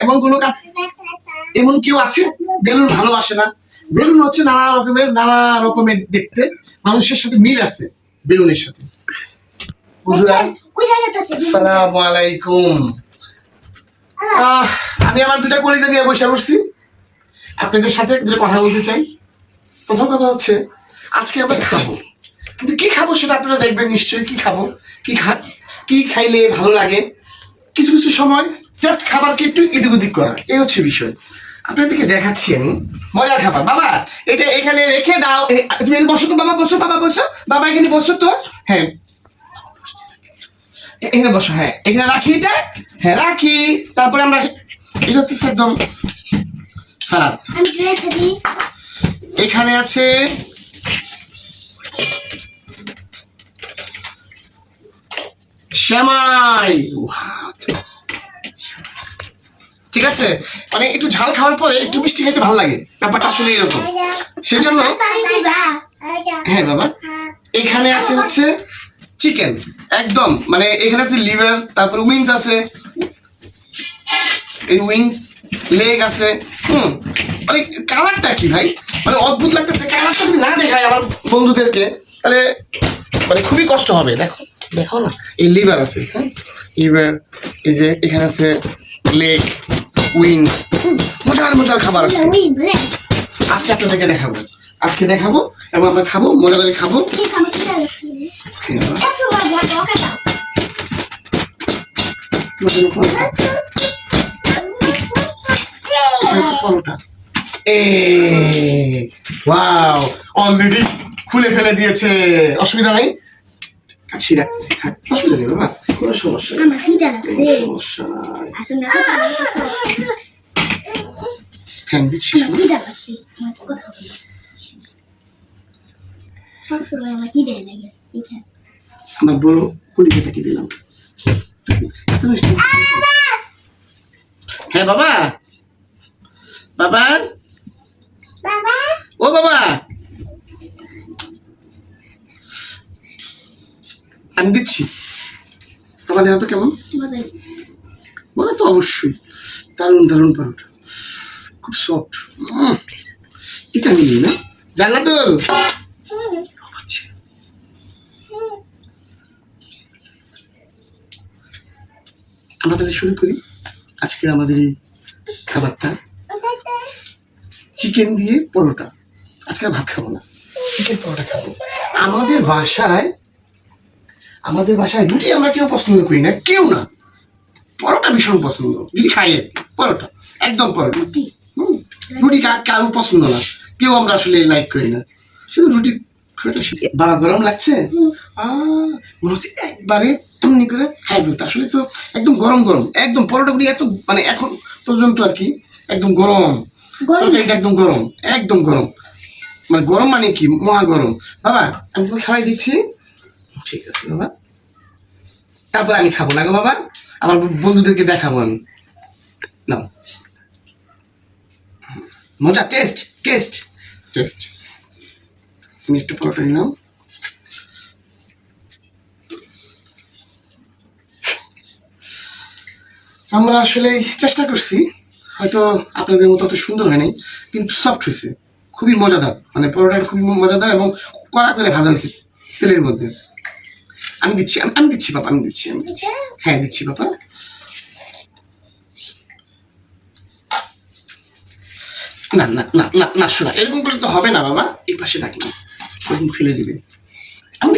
এমন কোনো কাজ, এমন কেউ আছে বেলুন ভালোবাসে না? বেলুন হচ্ছে নানা রকমের দেখতে, মানুষের সাথে মিল আছে বেলুনের সাথে। বন্ধুরা আসসালামু আলাইকুম। আমি আমার দুটা কলিজা নিয়ে বসে পড়ছি, আপনাদের সাথে দুটো কথা বলতে চাই। প্রথম কথা হচ্ছে, আজকে আমরা খাবো, কিন্তু কি খাবো সেটা আপনারা দেখবেন নিশ্চয়ই। কি খাবো, কি খাইলে ভালো লাগে, কিছু কিছু সময় জাস্ট খাবারকে একটু এদিক ওদিক করা, এই হচ্ছে বিষয়। আপনাদেরকে দেখাচ্ছি আমি মজার খাবার। বাবা এটা এখানে রেখে দাও, তুমি এখানে বসো তো বাবা, বসো বাবা, বসো বাবা, এখানে বসো তো। হ্যাঁ এখানে বসো, হ্যাঁ এখানে রাখি এটা, হ্যাঁ রাখি। তারপরে আমরা এটা হচ্ছে একদম সালাদ। এখানে আছে শ্যামাই, ঠিক আছে। মানে একটু ঝাল খাওয়ার পরে একটু মিষ্টি খেতে ভালো লাগে, ব্যাপারটা আসলে এরকম। সেই জন্য হ্যাঁ বাবা, এখানে আছে হচ্ছে চিকেন, একদম মানে এখানে আছে লিভার, তারপর উইংস আছে, এই উইংস, লেগ আছে। মানে কালারটা কি ভাই, মানে অদ্ভুত লাগতেছে। কালারটা যদি না দেখায় আমার বন্ধুদেরকে তাহলে মানে খুবই কষ্ট হবে। দেখো দেখো না, এই লিভার আছে, হ্যাঁ লিভার, এই যে এখানে আছে লেগ, উইংস, মজার খাবার আছে। আজকে আপনাদেরকে দেখাবো, আজকে দেখাবো এবং আমরা খাবো, মজা করে খাবো। পরোটা ওয়াও, অলরেডি খুলে ফেলে দিয়েছে, অসুবিধা নাই, কাছে রাখছি, অসুবিধা নেই বাবা, কোনো সমস্যা হ্যাঁ দিচ্ছি। আমার বড় কলিজাটা কি দিলাম। হ্যাঁ বাবা, বাবা ও বাবা, আমি দিচ্ছি। তোমার দেহ তো কেমন, মজা তো অবশ্যই, দারুণ পরোটা, খুব সফট। এটা নিয়ে না জান্নাতুল, আমরা তাহলে শুরু করি আজকে আমাদের এই খাবারটা। চিকেন দিয়ে পরোটা, আজকে আর ভাত খাবো না, চিকেন পরোটা খাবো। আমাদের বাসায় রুটি আমরা কেউ পছন্দ করি না, কেউ না, পরোটা ভীষণ পছন্দ। যদি খাই পরোটা, একদম পরোটা। রুটি কারো পছন্দ না, কেউ আমরা আসলে লাইক করি না, শুধু রুটি। বাবা গরম লাগছে, মনে হচ্ছে একবারে এমনি করে খাই বলতে। আসলে তো একদম গরম একদম পরোটাগুলি এত মানে এখন পর্যন্ত আর কি একদম গরম, তরকারিটা একদম গরম, মানে গরম মানে কি মহা গরম। বাবা আমি তোমাকে খাওয়াই দিচ্ছি, ঠিক আছে বাবা। তারপর আমি খাবো না গো বাবা, আমার বন্ধুদেরকে দেখাবো আমি। নাও মজা, টেস্ট তুমি একটু পরোটা নিলাম। আমরা আসলে চেষ্টা করছি, হয়তো আপনাদের মতো অত সুন্দর হয় নাই, কিন্তু সফট হয়েছে, খুবই মজাদার। মানে পরোটাটা খুবই মজাদার এবং কড়া করে ভাজা হয়েছে তেলের মধ্যে। আমি দিচ্ছি বাবা, আমি দিচ্ছি হ্যাঁ দিচ্ছি বাবা। না শোনা, এরকম করে তো হবে না বাবা, এই পাশে রাখলাম, ওরকম ফেলে দিবে। আমি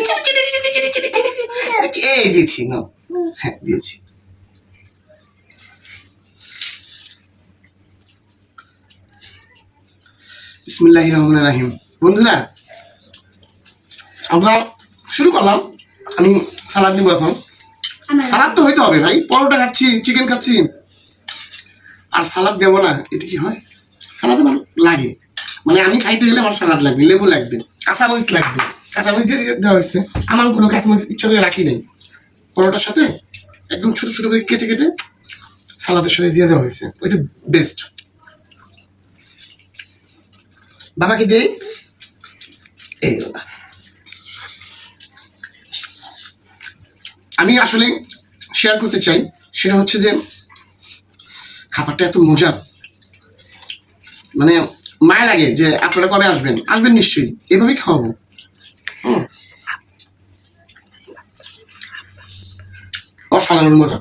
দিয়েছি না, হ্যাঁ দিয়েছি। বিসমিল্লাহির রহমানির রহিম। বন্ধুরা আমরা শুরু করলাম, আমি সালাদ দিব এখন। সালাদ তো হইতে হবে ভাই, পরোটা খাচ্ছি, চিকেন খাচ্ছি, আর সালাদ দেবো না এটা কি হয়? সালাদ আমার লাগে, মানে আমি খাইতে গেলে আমার সালাদ লাগবে, লেবু লাগবে, কাঁচামরিচ লাগবে। কাঁচামরিচ দিয়ে দেওয়া হয়েছে, আমার কোনো কাঁচামরিচ ইচ্ছা করে রাখি নাই। পরোটার সাথে একদম ছোট ছোট করে কেটে সালাদের সাথে দিয়ে দেওয়া হয়েছে, ওইটা বেস্ট। বাবাকে দিই, এই বাবা। আমি আসলে শেয়ার করতে চাই, সেটা হচ্ছে যে খাবারটা এত মজার, মানে মায়া লাগে যে আপনারা কবে আসবেন, আসবেন নিশ্চয়ই, এভাবেই খাওয়াবো। অসাধারণ মজা,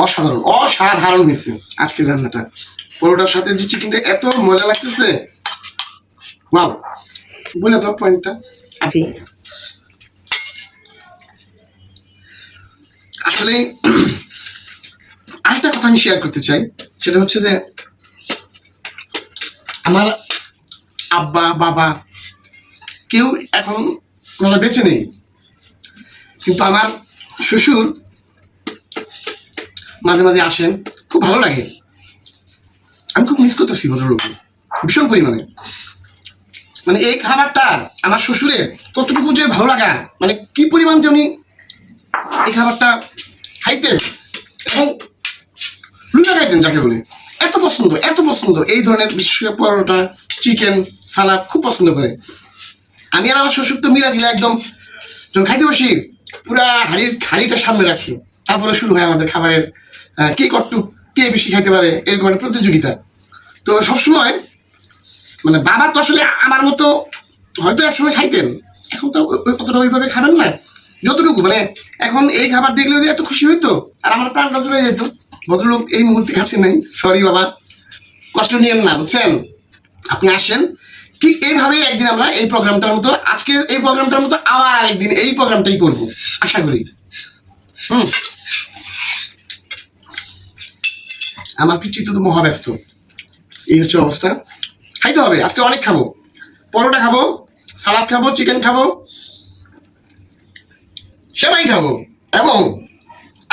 অসাধারণ অসাধারণ হয়েছে আজকের রান্নাটা। পরোটার সাথে যে চিকেনটা এত মজা লাগতেছে, ওয়াও। বলে দাও পয়েন্টটা। আসলে আরেকটা কথা আমি শেয়ার করতে চাই, সেটা হচ্ছে যে আমার আব্বা বাবা কেউ এখন বেঁচে নেই, কিন্তু আমার শ্বশুর মাঝে মাঝে আসেন, খুব ভালো লাগে। আমি খুব মিস করতেছি ভদ্রলোককে ভীষণ পরিমাণে। মানে এই খাবারটা আমার শ্বশুরের কতটুকু যে ভালো লাগা, মানে কি পরিমাণ যে উনি এই খাবারটা খাইতেন এবং লুচা খাইতেন যাকে বলে, এত পছন্দ এত পছন্দ এই ধরনের, বিশেষ করে পরোটা, চিকেন, সালাদ খুব পছন্দ করে। আমি আর আমার শ্বশুর তো মিলা দিলে একদম যখন খাইতে বসি পুরা হাড়িটা সামনে রাখি, তারপরে শুরু হয় আমাদের খাবারের কে কটটুক কে বেশি খাইতে পারে এরকম একটা প্রতিযোগিতা। তো সবসময় মানে বাবা তো আসলে আমার মতো হয়তো একসময় খাইতেন, এখন তো অতটা ওইভাবে খাবেন না যতটুকু, মানে এখন এই খাবার দেখলে যদি এত খুশি হইতো আর আমার প্রাণটা চলে যেত। ভদ্রলোক এই মুহূর্তে কাছে নেই, সরি বাবা, কষ্ট নিয়েন না, বুঝছেন। আপনি আসেন, ঠিক এইভাবেই একদিন আমরা এই প্রোগ্রামটার মতো, আজকের এই প্রোগ্রামটার মতো আবার একদিন এই প্রোগ্রামটাই করবো আশা করি। আমার পিচ্ছি তো মহাব্যস্ত, এই হচ্ছে অবস্থা। খাইতে হবে, আজকে অনেক খাবো, পরোটা খাবো, সালাদ খাবো, চিকেন খাবো, সেমাই খাবো, এবং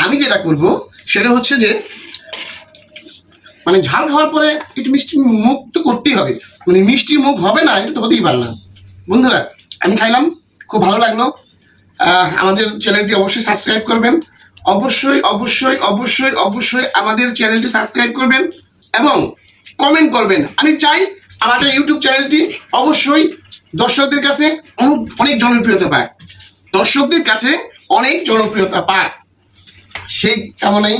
আমি যেটা করব সেটা হচ্ছে যে মানে ঝাল খাওয়ার পরে একটু মিষ্টি মুখ তো করতেই হবে, মানে মিষ্টি মুখ হবে না এটা তো হতেই পারে না। বন্ধুরা আমি খাইলাম, খুব ভালো লাগলো। আমাদের চ্যানেলটি অবশ্যই সাবস্ক্রাইব করবেন, অবশ্যই অবশ্যই অবশ্যই অবশ্যই আমাদের চ্যানেলটি সাবস্ক্রাইব করবেন এবং কমেন্ট করবেন। আমি চাই আমাদের ইউটিউব চ্যানেলটি অবশ্যই দর্শকদের কাছে অনেক জনপ্রিয়তা পায়, দর্শকদের কাছে অনেক জনপ্রিয়তা পায়, সেই কামনাই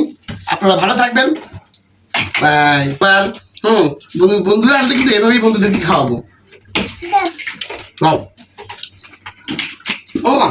আপনারা ভালো থাকবেন। বাই। বন্ধুরা আসলে কিন্তু এভাবেই বন্ধুদেরকে খাওয়াবো। ও মা